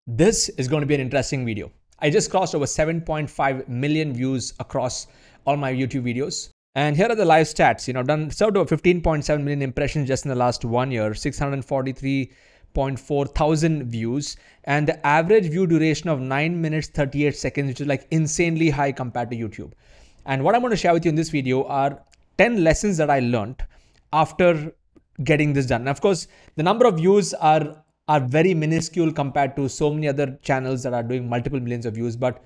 This is going to be an interesting video. I just crossed over 7.5 million views across all my YouTube videos. And here are the live stats. Served over 15.7 million impressions just in the last 1 year, 643.4 thousand views, and the average view duration of 9 minutes 38 seconds, which is like insanely high compared to YouTube. And what I'm going to share with you in this video are 10 lessons that I learned after getting this done. And of course, the number of views are very minuscule compared to so many other channels that are doing multiple millions of views. But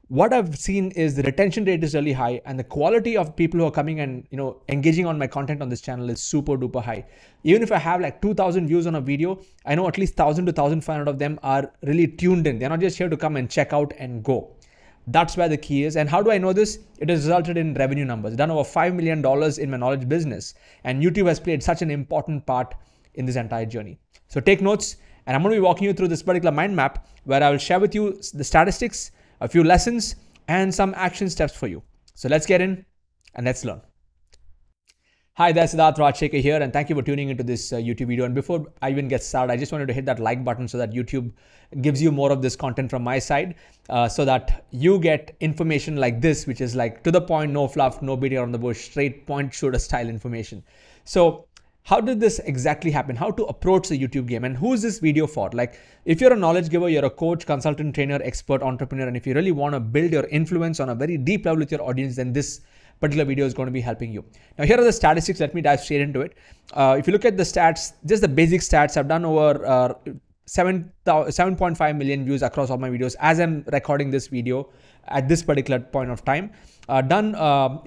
what I've seen is the retention rate is really high, and the quality of people who are coming and engaging on my content on this channel is super duper high. Even if I have like 2,000 views on a video, I know at least 1,000 to 1,500 of them are really tuned in. They're not just here to come and check out and go. That's where the key is. And how do I know this? It has resulted in revenue numbers. Done over $5 million in my knowledge business. And YouTube has played such an important part in this entire journey. So take notes, and I'm going to be walking you through this particular mind map where I will share with you the statistics, a few lessons, and some action steps for you. So let's get in and let's learn. Hi there, Siddharth Rajsekar here, and thank you for tuning into this YouTube video. And before I even get started, I just wanted to hit that like button so that YouTube gives you more of this content from my side, so that you get information like this, which is like to the point, no fluff, no beating around the bush, straight point shooter style information. So how did this exactly happen? How to approach the YouTube game? And who is this video for? Like, if you're a knowledge giver, you're a coach, consultant, trainer, expert, entrepreneur, and if you really want to build your influence on a very deep level with your audience, then this particular video is going to be helping you. Now, here are the statistics. Let me dive straight into it. If you look at the stats, just the basic stats, I've done over 7.5 million views across all my videos as I'm recording this video at this particular point of time. Overall,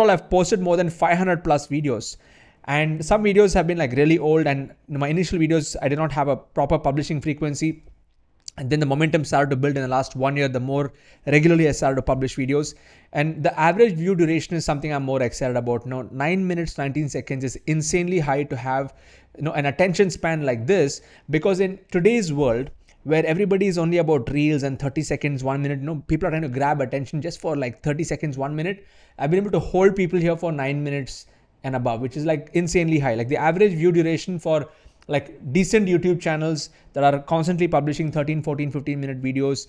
I've posted more than 500 plus videos. And some videos have been like really old, and my initial videos, I did not have a proper publishing frequency. And then the momentum started to build in the last 1 year. The more regularly I started to publish videos, and the average view duration is something I'm more excited about. 9 minutes, 19 seconds is insanely high to have, an attention span like this, because in today's world, where everybody is only about reels and 30 seconds, 1 minute, people are trying to grab attention just for like 30 seconds, 1 minute. I've been able to hold people here for 9 minutes and above, which is like insanely high. Like the average view duration for like decent YouTube channels that are constantly publishing 13, 14, 15 minute videos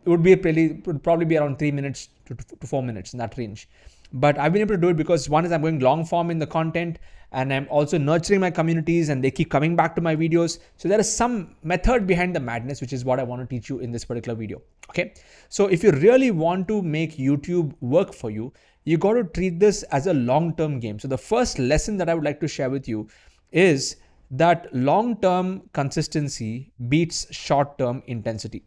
would probably be around 3 minutes to 4 minutes, in that range. But I've been able to do it because one is I'm going long form in the content, and I'm also nurturing my communities, and they keep coming back to my videos. So there is some method behind the madness, which is what I want to teach you in this particular video. Okay. So if you really want to make YouTube work for you, you got to treat this as a long-term game. So the first lesson that I would like to share with you is that long-term consistency beats short-term intensity.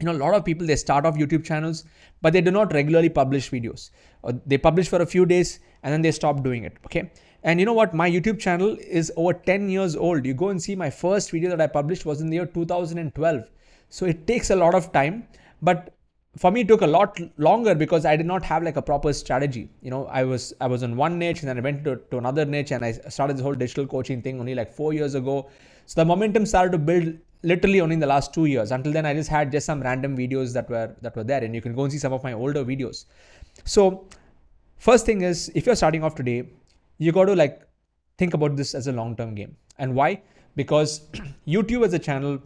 A lot of people, they start off YouTube channels, but they do not regularly publish videos. They publish for a few days and then they stop doing it. Okay. And you know what? My YouTube channel is over 10 years old. You go and see my first video that I published was in the year 2012. So it takes a lot of time, but for me, it took a lot longer because I did not have like a proper strategy. I was on one niche, and then I went to another niche, and I started this whole digital coaching thing only like 4 years ago. So the momentum started to build literally only in the last 2 years. Until then, I just had just some random videos that were there, and you can go and see some of my older videos. So first thing is, if you're starting off today, you got to like think about this as a long-term game. And why? Because YouTube as a channel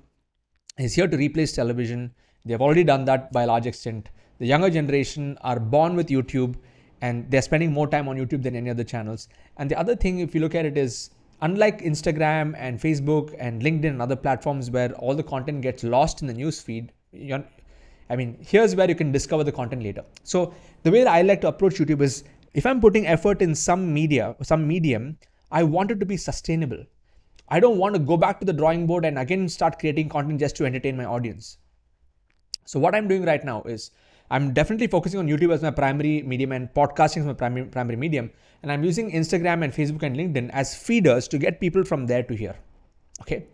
is here to replace television. They've already done that by a large extent. The younger generation are born with YouTube, and they're spending more time on YouTube than any other channels. And the other thing, if you look at it, is unlike Instagram and Facebook and LinkedIn and other platforms where all the content gets lost in the news feed, here's where you can discover the content later. So the way that I like to approach YouTube is, if I'm putting effort in some medium, I want it to be sustainable. I don't want to go back to the drawing board and again start creating content just to entertain my audience. So what I'm doing right now is I'm definitely focusing on YouTube as my primary medium and podcasting as my primary medium. And I'm using Instagram and Facebook and LinkedIn as feeders to get people from there to here. Okay.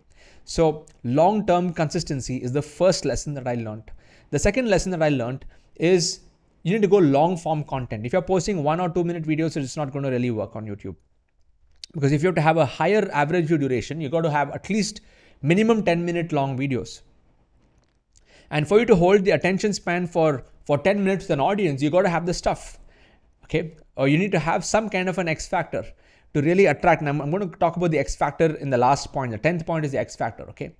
So long-term consistency is the first lesson that I learned. The second lesson that I learned is you need to go long form content. If you're posting 1 or 2 minute videos, it's not going to really work on YouTube. Because if you have to have a higher average view duration, you got to have at least minimum 10-minute long videos. And for you to hold the attention span for 10 minutes with an audience, you got to have the stuff. Okay. Or you need to have some kind of an X factor to really attract. And I'm going to talk about the X factor in the last point. The 10th point is the X factor. Okay.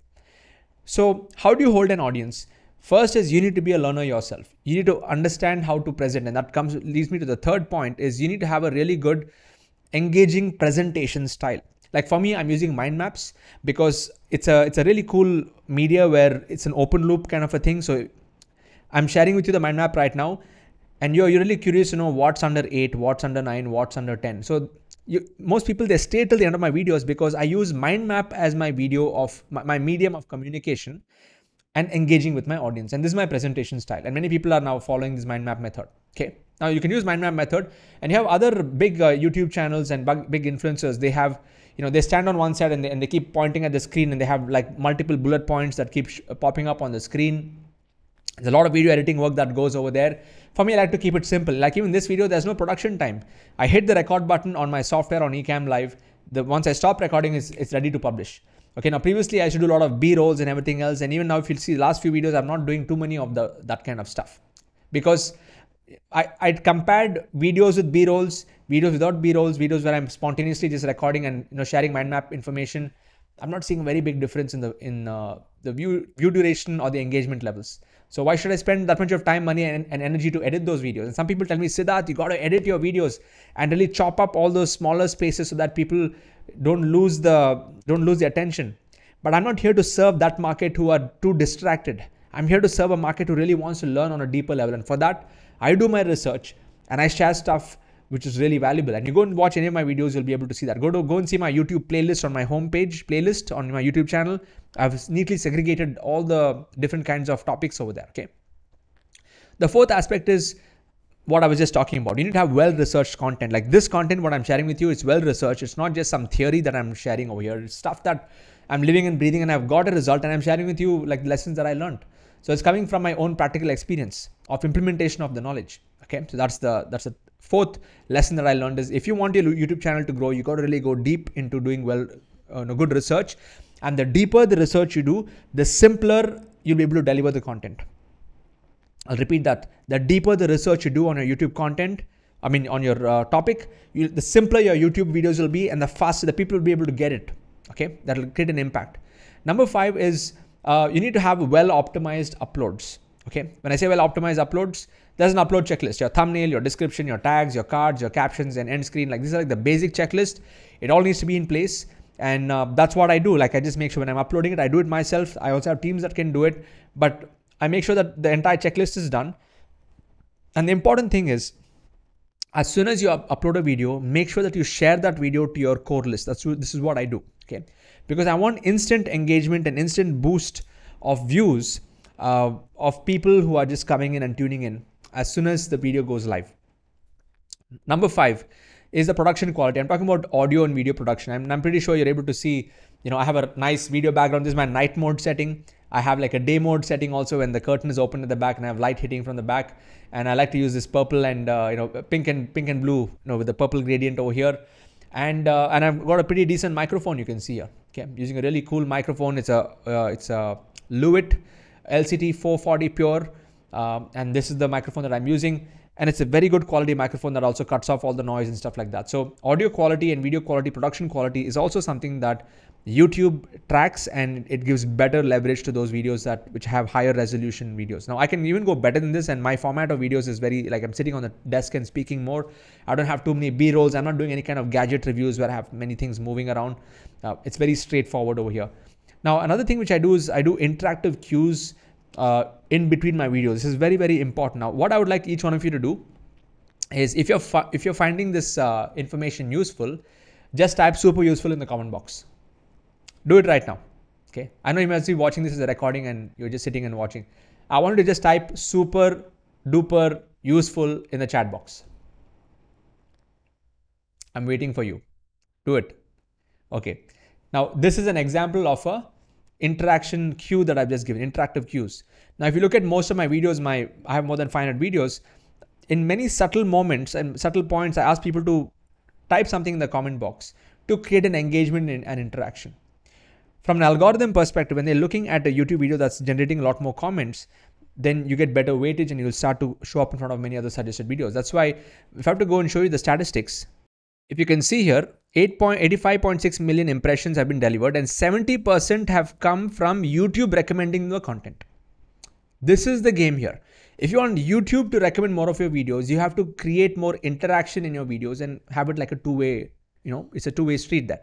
So how do you hold an audience? First is you need to be a learner yourself. You need to understand how to present, and that leads me to the third point is you need to have a really good engaging presentation style. Like for me, I'm using mind maps because it's a really cool media where it's an open loop kind of a thing. So I'm sharing with you the mind map right now, and you're really curious to know what's under 8, what's under 9, what's under 10. So most people, they stay till the end of my videos because I use mind map as my video of my medium of communication and engaging with my audience. And this is my presentation style. And many people are now following this mind map method. Okay. Now you can use mind map method, and you have other big YouTube channels and big influencers. They have, they stand on one side and they keep pointing at the screen, and they have like multiple bullet points that keep popping up on the screen. There's a lot of video editing work that goes over there. For me, I like to keep it simple. Like even this video, there's no production time. I hit the record button on my software on Ecamm Live. Once I stop recording, it's ready to publish. Okay, now previously I used to do a lot of B-rolls and everything else. And even now, if you see the last few videos, I'm not doing too many of that kind of stuff. Because I compared videos with B-rolls, videos without B-rolls, videos where I'm spontaneously just recording and sharing mind map information. I'm not seeing a very big difference in the view duration or the engagement levels. So why should I spend that much of time, money, and energy to edit those videos? And some people tell me, Siddharth, you got to edit your videos and really chop up all those smaller spaces so that people don't lose the attention. But I'm not here to serve that market who are too distracted. I'm here to serve a market who really wants to learn on a deeper level. And for that, I do my research and I share stuff which is really valuable. And you go and watch any of my videos, you'll be able to see that. Go and see my YouTube playlist on my homepage, playlist on my YouTube channel. I've neatly segregated all the different kinds of topics over there, okay? The fourth aspect is what I was just talking about. You need to have well-researched content. Like this content, what I'm sharing with you, is well-researched. It's not just some theory that I'm sharing over here. It's stuff that I'm living and breathing, and I've got a result, and I'm sharing with you like lessons that I learned. So it's coming from my own practical experience of implementation of the knowledge, okay? So that's the fourth lesson that I learned is if you want your YouTube channel to grow, you got to really go deep into doing good research. And the deeper the research you do, the simpler you'll be able to deliver the content. I'll repeat that. The deeper the research you do on your YouTube content, on your topic, the simpler your YouTube videos will be, and the faster the people will be able to get it. Okay, that will create an impact. Number 5 is you need to have well-optimized uploads. Okay, when I say well-optimized uploads, there's an upload checklist. Your thumbnail, your description, your tags, your cards, your captions, and end screen. Like these are like the basic checklist. It all needs to be in place. And that's what I do. Like I just make sure when I'm uploading it, I do it myself. I also have teams that can do it, but I make sure that the entire checklist is done. And the important thing is, as soon as you upload a video, make sure that you share that video to your core list. This is what I do. Okay, because I want instant engagement and instant boost of views of people who are just coming in and tuning in as soon as the video goes live. Number 5 is the production quality. I'm talking about audio and video production. I'm pretty sure you're able to see, I have a nice video background. This is my night mode setting. I have like a day mode setting also when the curtain is open at the back and I have light hitting from the back. And I like to use this purple and, pink and blue, with the purple gradient over here. And I've got a pretty decent microphone you can see here. Okay, I'm using a really cool microphone. It's a Lewitt LCT 440 Pure. And this is the microphone that I'm using. And it's a very good quality microphone that also cuts off all the noise and stuff like that. So audio quality and video quality, production quality is also something that YouTube tracks, and it gives better leverage to those videos which have higher resolution videos. Now I can even go better than this, and my format of videos is very like I'm sitting on the desk and speaking more. I don't have too many B-rolls. I'm not doing any kind of gadget reviews where I have many things moving around. It's very straightforward over here. Now another thing which I do is I do interactive cues in between my videos. This is very, very important. Now, what I would like each one of you to do is if you're finding this information useful, just type super useful in the comment box. Do it right now. Okay. I know you must be watching this as a recording and you're just sitting and watching. I want you to just type super duper useful in the chat box. I'm waiting for you. Do it. Okay. Now, this is an example of a interaction cue that I've just given, interactive cues. Now, if you look at most of my videos, I have more than 500 videos. In many subtle moments and subtle points, I ask people to type something in the comment box to create an engagement and interaction. From an algorithm perspective, when they're looking at a YouTube video that's generating a lot more comments, then you get better weightage and you'll start to show up in front of many other suggested videos. That's why if I have to go and show you the statistics, if you can see here, 85.6 million impressions have been delivered and 70% have come from YouTube recommending the content. This is the game here. If you want YouTube to recommend more of your videos, you have to create more interaction in your videos and have it like a two-way, it's a two-way street there.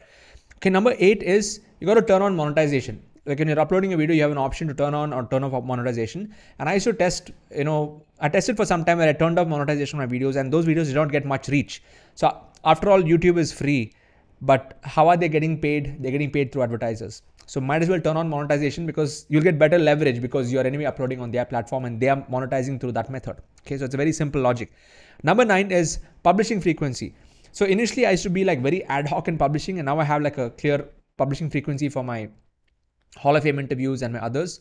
Okay, number 8 is you got to turn on monetization. Like when you're uploading a video, you have an option to turn on or turn off monetization. And I used to test, I tested for some time where I turned off monetization on my videos and those videos did not get much reach. So after all, YouTube is free, but how are they getting paid? They're getting paid through advertisers. So might as well turn on monetization because you'll get better leverage because you're anyway uploading on their platform and they are monetizing through that method. Okay, so it's a very simple logic. Number 9 is publishing frequency. So initially I used to be like very ad hoc in publishing and now I have like a clear publishing frequency for my Hall of Fame interviews and my others.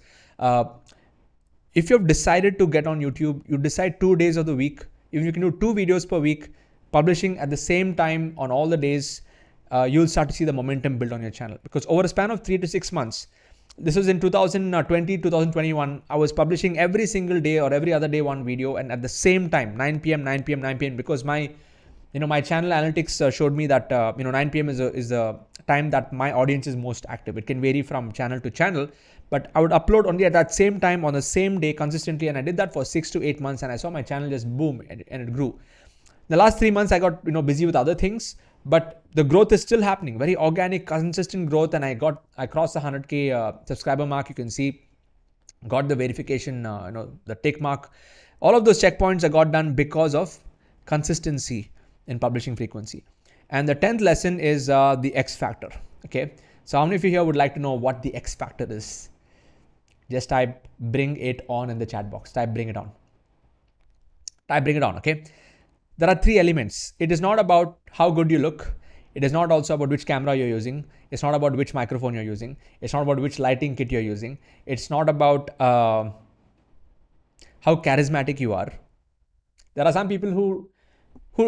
If you've decided to get on YouTube, you decide 2 days of the week. If you can do 2 videos per week, publishing at the same time on all the days, you'll start to see the momentum build on your channel. Because over a span of 3 to 6 months, this was in 2020, 2021, I was publishing every single day or every other day one video and at the same time, 9 p.m., 9 p.m., 9 p.m. because my channel analytics showed me that 9 p.m. is the time that my audience is most active. It can vary from channel to channel, but I would upload only at that same time on the same day consistently, and I did that for 6 to 8 months, and I saw my channel just boom and it grew. The last 3 months I got busy with other things, but the growth is still happening. Very organic, consistent growth, and I crossed the 100K subscriber mark. You can see, got the verification, the tick mark. All of those checkpoints I got done because of consistency in publishing frequency. And the 10th lesson is the X factor. Okay, so how many of you here would like to know what the X factor is? Just type bring it on in the chat box. Type bring it on. Type bring it on. Okay, there are 3 elements. It is not about how good you look. It is not also about which camera you're using. It's not about which microphone you're using. It's not about which lighting kit you're using. It's not about how charismatic you are. There are some people who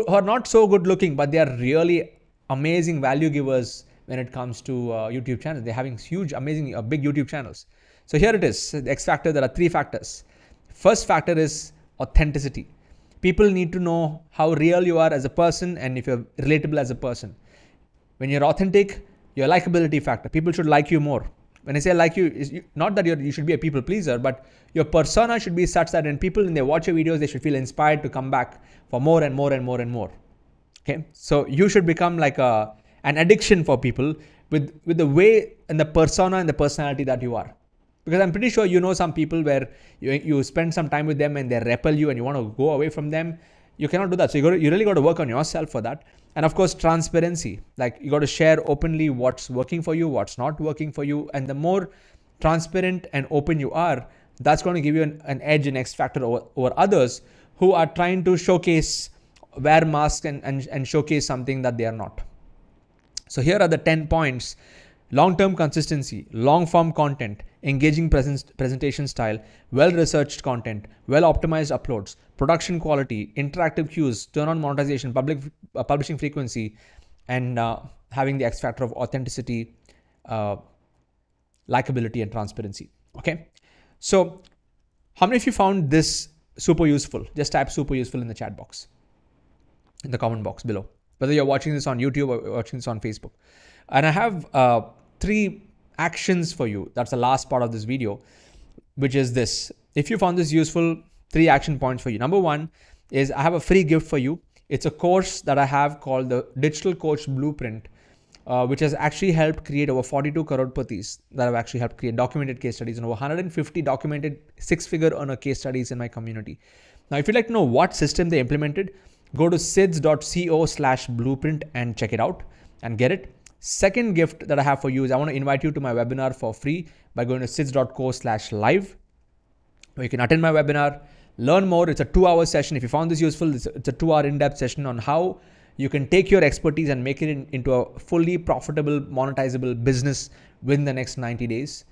are not so good looking, but they are really amazing value givers when it comes to YouTube channels. They're having huge, amazing, big YouTube channels. So here it is, the X factor. There are 3 factors. First factor is authenticity. People need to know how real you are as a person and if you're relatable as a person. When you're authentic, your likability factor. People should like you more. When I say like you, is not that you should be a people pleaser, but your persona should be such that when people, when they watch your videos, they should feel inspired to come back for more and more and more and more. Okay, so you should become like an addiction for people with the way and the persona and the personality that you are. Because I'm pretty sure some people where you spend some time with them and they repel you and you want to go away from them. You cannot do that. So you really got to work on yourself for that. And of course, transparency. Like you got to share openly what's working for you, what's not working for you. And the more transparent and open you are, that's going to give you an edge and X factor over others who are trying to wear masks and showcase something that they are not. So here are the 10 points. Long-term consistency, long-form content, engaging presentation style, well-researched content, well-optimized uploads, production quality, interactive cues, turn on monetization, publishing frequency, and having the X factor of authenticity, likability, and transparency. Okay. So how many of you found this super useful? Just type super useful in the chat box, in the comment box below, whether you're watching this on YouTube or watching this on Facebook. And I have 3 actions for you. That's the last part of this video, which is this. If you found this useful, 3 action points for you. Number 1 is I have a free gift for you. It's a course that I have called the Digital Coach Blueprint, which has actually helped create over 42 crorepathi's that have actually helped create documented case studies and over 150 documented 6-figure earner case studies in my community. Now, if you'd like to know what system they implemented, go to sidz.co/blueprint and check it out and get it. Second gift that I have for you is I want to invite you to my webinar for free by going to sidz.co/live, where you can attend my webinar, learn more. It's a 2-hour session. If you found this useful, it's a 2-hour in-depth session on how you can take your expertise and make it into a fully profitable, monetizable business within the next 90 days.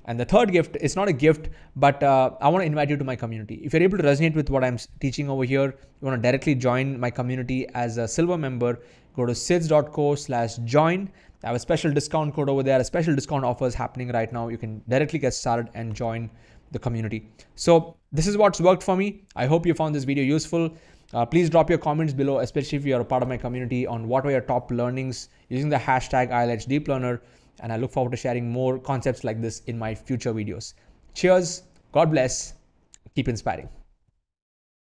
And the third gift, it's not a gift, but I want to invite you to my community. If you're able to resonate with what I'm teaching over here, you want to directly join my community as a silver member, go to sidz.co/join. I have a special discount code over there, a special discount offers happening right now. You can directly get started and join the community. So this is what's worked for me. I hope you found this video useful. Please drop your comments below, especially if you're a part of my community, on what were your top learnings using the hashtag #ILHDeepLearner. And I look forward to sharing more concepts like this in my future videos. Cheers. God bless. Keep inspiring.